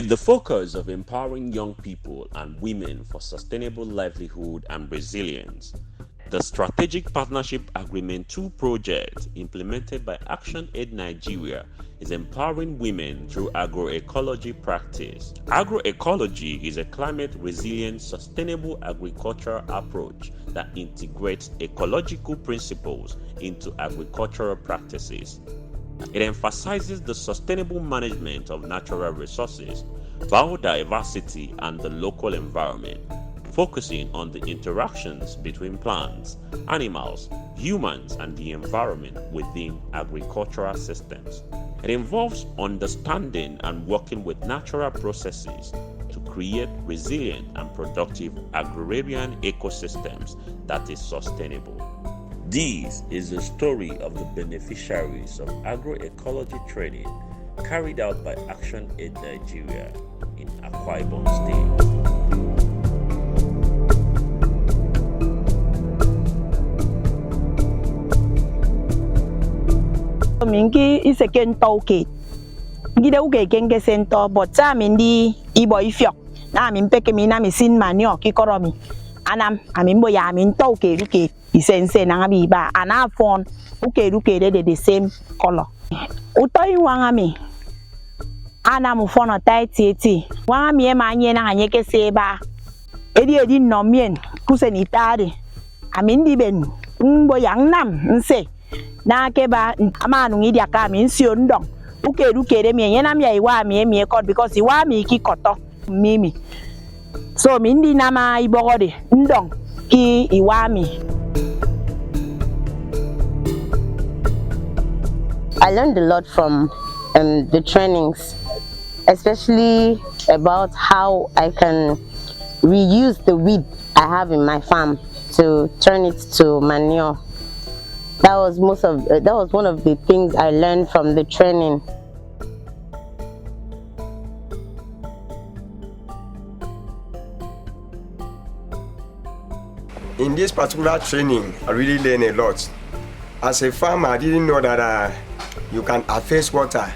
With the focus of empowering young people and women for sustainable livelihood and resilience, the Strategic Partnership Agreement 2 project implemented by Action Aid Nigeria is empowering women through agroecology practice. Agroecology is a climate-resilient, sustainable agricultural approach that integrates ecological principles into agricultural practices. It emphasizes the sustainable management of natural resources, biodiversity, and the local environment, focusing on the interactions between plants, animals, humans, and the environment within agricultural systems. It involves understanding and working with natural processes to create resilient and productive agrarian ecosystems that is sustainable. This is the story of the beneficiaries of agroecology training carried out by Action Aid Nigeria in Akwa Ibom State. Mingi is a kento kate. Gida uke kenge sento, but Samindi Ibo ifyok. Na min peke mi na mi sin manio kikoromi. Anam amimbo ya min toke ruke. Isense na biba ana phone uke de the same color. Utoyi wangami. Ana mu phone tight wangami e manye na anye kese ba. Edi no mien kusenitade. Amindi ben mbo yang nam nse. Na keba amanu ngidi akami nsio ndong uke de mi yenam ya iwa mi ekod because iwa mi kikoto mimi so mindi nama ibogode ndong ki iwa mi. I learned a lot from the trainings, especially about how I can reuse the weed I have in my farm to turn it to manure. That was one of the things I learned from the training. In this particular training, I really learned a lot. As a farmer, I didn't know that you can harvest water.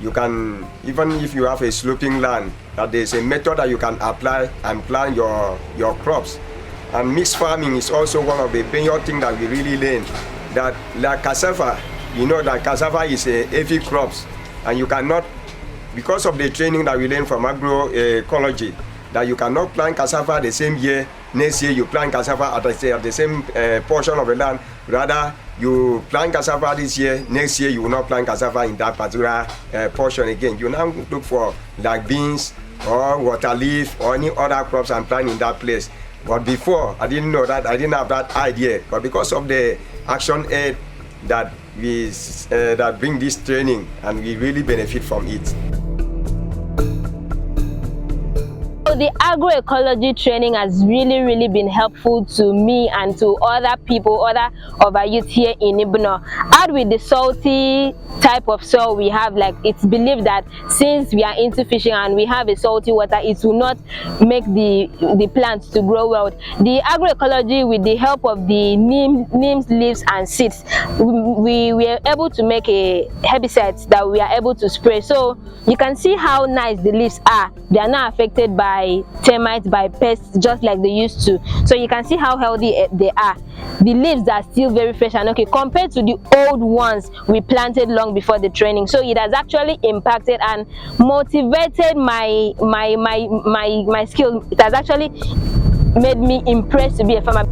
You can, even if you have a sloping land, that there's a method that you can apply and plant your crops. And mixed farming is also one of the major things that we really learned. That like cassava, you know that cassava is a heavy crops, and you cannot, because of the training that we learned from agroecology, that you cannot plant cassava the same year. Next year you plant cassava at the same portion of the land. Rather, you plant cassava this year, next year you will not plant cassava in that particular portion again. You now look for like beans or water leaf or any other crops and plant in that place. But before, I didn't know that, I didn't have that idea. But because of the Action Aid that that bring this training, and we really benefit from it. The agroecology training has really been helpful to me and to other people, other of our youth here in Ibom. Add with the salty type of soil we have, like it's believed that since we are into fishing and we have a salty water, it will not make the plants to grow well. The agroecology, with the help of the neems, leaves and seeds, we were able to make a herbicide that we are able to spray. So you can see how nice the leaves are. They are not affected by termites, by pests, just like they used to. So you can see how healthy they are. The leaves are still very fresh and okay compared to the old ones we planted long before the training. So it has actually impacted and motivated my skill. It has actually made me impressed to be a farmer.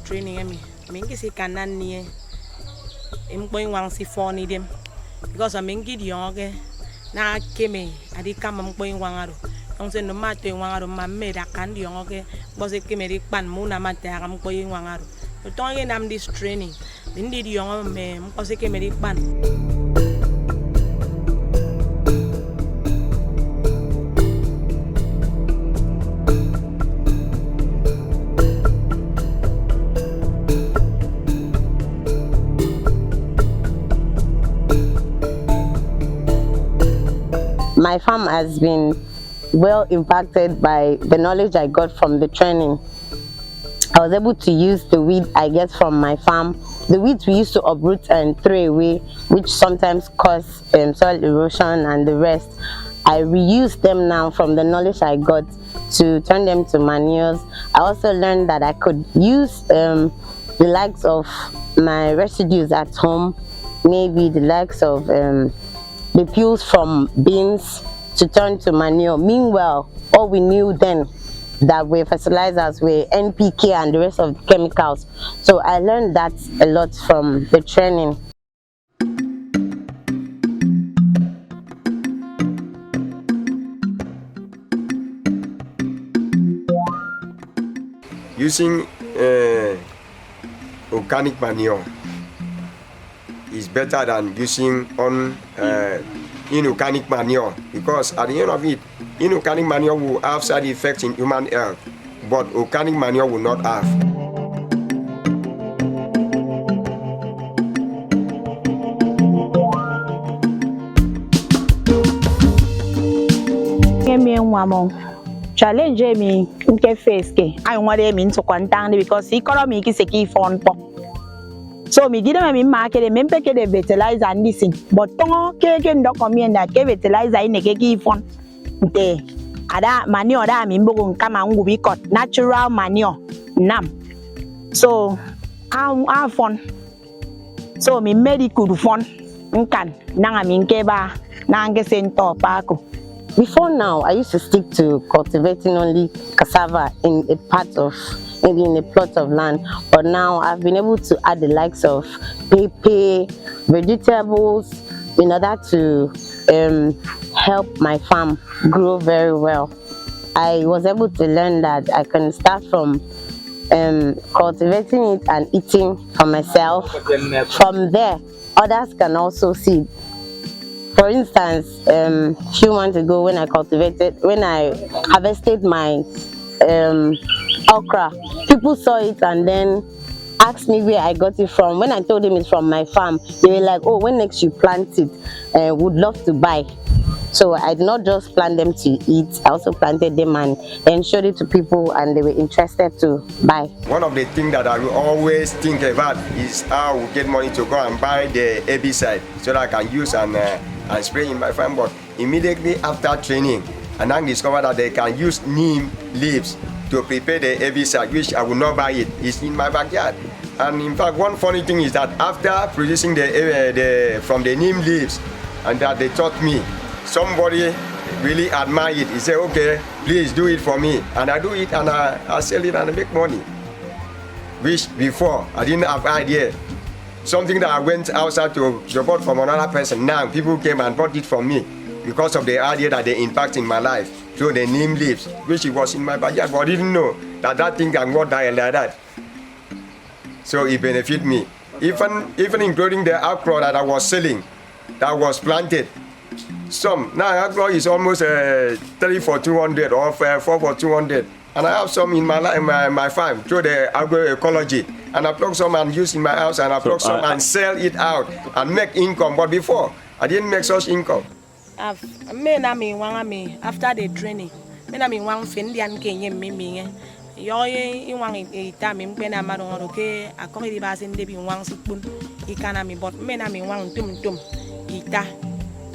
Training mingi si kanan ni going wang si phone them because I mingi dionge na keme adi kama going wangaro on se no mate wangaro mamme da kan dionge bose keme ri pan muna mate am going wangaro to tonge nam this training indi dionge me bose keme ri pan. My farm has been well impacted by the knowledge I got from the training. I was able to use the weed I get from my farm, the weeds we used to uproot and throw away, which sometimes cause soil erosion and the rest. I reuse them now from the knowledge I got to turn them to manures. I also learned that I could use the likes of my residues at home, maybe the likes of the peels from beans to turn to manure. Meanwhile, all we knew then that were fertilizers were NPK and the rest of the chemicals. So I learned that a lot from the training. Using organic manure is better than using inorganic manure, because at the end of it, inorganic manure will have side effects in human health, but organic manure will not have. Challenge me nke face ke I want me to kwantang because economy ki seki phone po. So me gida me market me peke de fertilizer and this but tongo ke ndo come na ke fertilizer ine ke ki phone nte ada manure da me mbogo kama ngubi kot natural manure nam. So I phone so me medical phone nkan nanga minke ba nange sento pako. Before now, I used to stick to cultivating only cassava in a plot of land. But now I've been able to add the likes of pepper, vegetables, in order to help my farm grow very well. I was able to learn that I can start from cultivating it and eating for myself. From there, others can also see. For instance, a few months ago when I harvested my okra, people saw it and then asked me where I got it from. When I told them it's from my farm, they were like, oh, when next you plant it, would love to buy. So I did not just plant them to eat, I also planted them and then showed it to people and they were interested to buy. One of the things that I will always think about is how we get money to go and buy the herbicide so that I can use and spray in my farm. But immediately after training, and I discovered that they can use neem leaves to prepare the herbicide, which I will not buy it. It's in my backyard. And in fact, one funny thing is that after producing from the neem leaves, and that they taught me, somebody really admired it. He said, okay, please do it for me. And I do it and I sell it and I make money. Which before, I didn't have idea. Something that I went outside to bought from another person. Now people came and bought it from me because of the idea that they impact in my life through the neem leaves, which it was in my backyard, but I didn't know that thing can go down like that. So it benefited me. Even including the Akwa that I was selling, that was planted. Some now Akwa is almost 3 for 200 or 4 for 200, and I have some in my farm through the Agroecology, and I pluck some and use in my house, and I pluck some and sell it out and make income. But before I didn't make such income. After the training,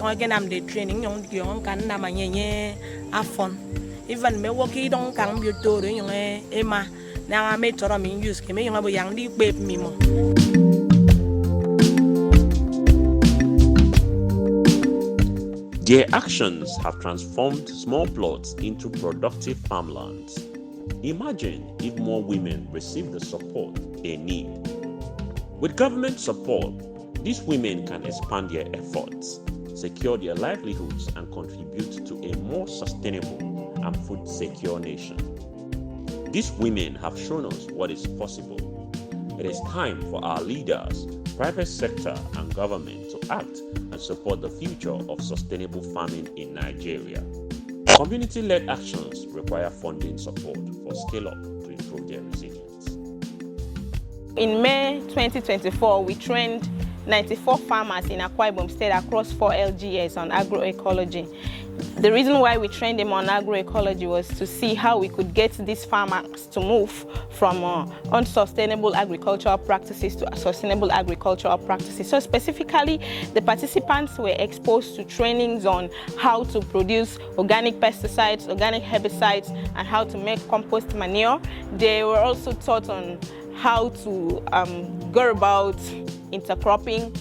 again I'm the training young can na manye afon even me woki don kan bi to young ema na me toro me use ke me young yang di pe mi mo. Their actions have transformed small plots into productive farmlands. Imagine if more women receive the support they need. With government support, these women can expand their efforts, secure their livelihoods, and contribute to a more sustainable and food secure nation. These women have shown us what is possible. It is time for our leaders, private sector, and government to act and support the future of sustainable farming in Nigeria. Community-led actions require funding support for scale-up to improve their resilience. In May 2024, we trained 94 farmers in Akwa Ibom State across 4 LGAs on agroecology. The reason why we trained them on agroecology was to see how we could get these farmers to move from unsustainable agricultural practices to sustainable agricultural practices. So specifically, the participants were exposed to trainings on how to produce organic pesticides, organic herbicides, and how to make compost manure. They were also taught on how to go about intercropping,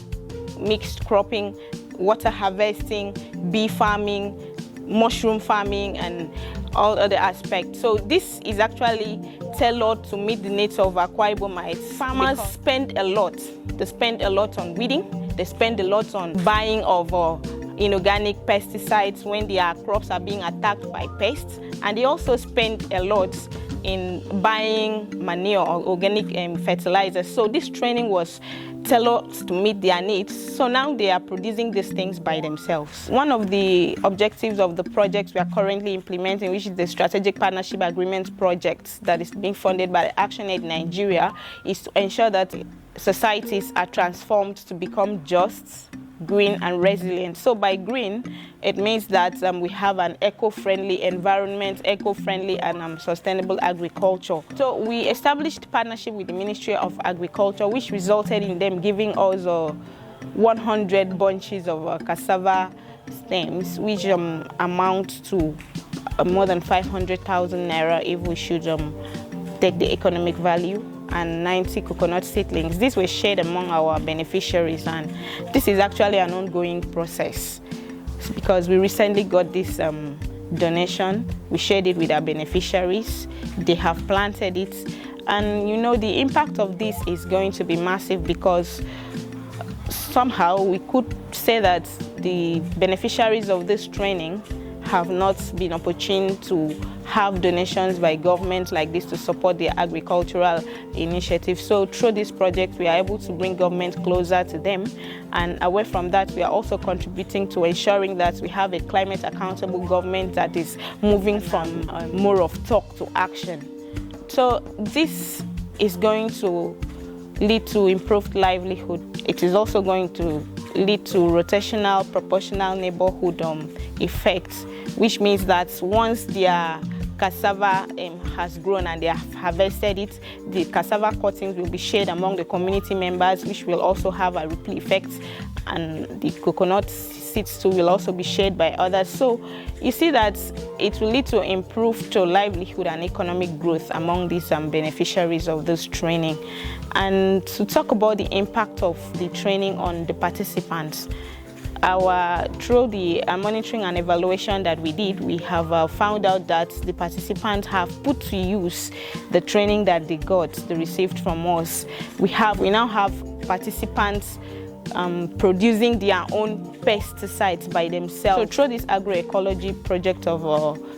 mixed cropping, water harvesting, bee farming, mushroom farming, and all other aspects. So this is actually tailored to meet the needs of Akwa Ibomites. Farmers spend a lot. They spend a lot on weeding. They spend a lot on buying of inorganic pesticides when their crops are being attacked by pests. And they also spend a lot in buying manure or organic fertilizers. So this training was tailored to meet their needs. So now they are producing these things by themselves. One of the objectives of the projects we are currently implementing, which is the Strategic Partnership Agreement project that is being funded by ActionAid Nigeria, is to ensure that societies are transformed to become just, green, and resilient. So by green, it means that we have an eco-friendly environment, eco-friendly and sustainable agriculture. So we established partnership with the Ministry of Agriculture, which resulted in them giving us 100 bunches of cassava stems, which amount to more than 500,000 naira if we should take the economic value, and 90 coconut seedlings. These were shared among our beneficiaries, and this is actually an ongoing process because we recently got this donation. We shared it with our beneficiaries. They have planted it, and you know the impact of this is going to be massive because somehow we could say that the beneficiaries of this training have not been opportune to have donations by government like this to support their agricultural initiatives. So through this project, we are able to bring government closer to them. And away from that, we are also contributing to ensuring that we have a climate accountable government that is moving from more of talk to action. So this is going to lead to improved livelihood. It is also going to lead to rotational proportional neighborhood effects, which means that once their cassava has grown and they have harvested it, the cassava cuttings will be shared among the community members, which will also have a ripple effect, and the coconut seeds too will also be shared by others. So you see that it will lead to improved livelihood and economic growth among these beneficiaries of this training. And to talk about the impact of the training on the participants, through the monitoring and evaluation that we did, we have found out that the participants have put to use the training that they received from us. We now have participants producing their own pesticides by themselves. So through this agroecology project of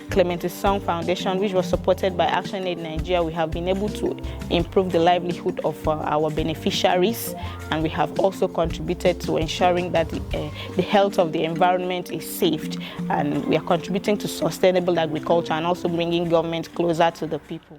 Clementi Song Foundation, which was supported by ActionAid Nigeria, we have been able to improve the livelihood of our beneficiaries, and we have also contributed to ensuring that the health of the environment is saved, and we are contributing to sustainable agriculture and also bringing government closer to the people.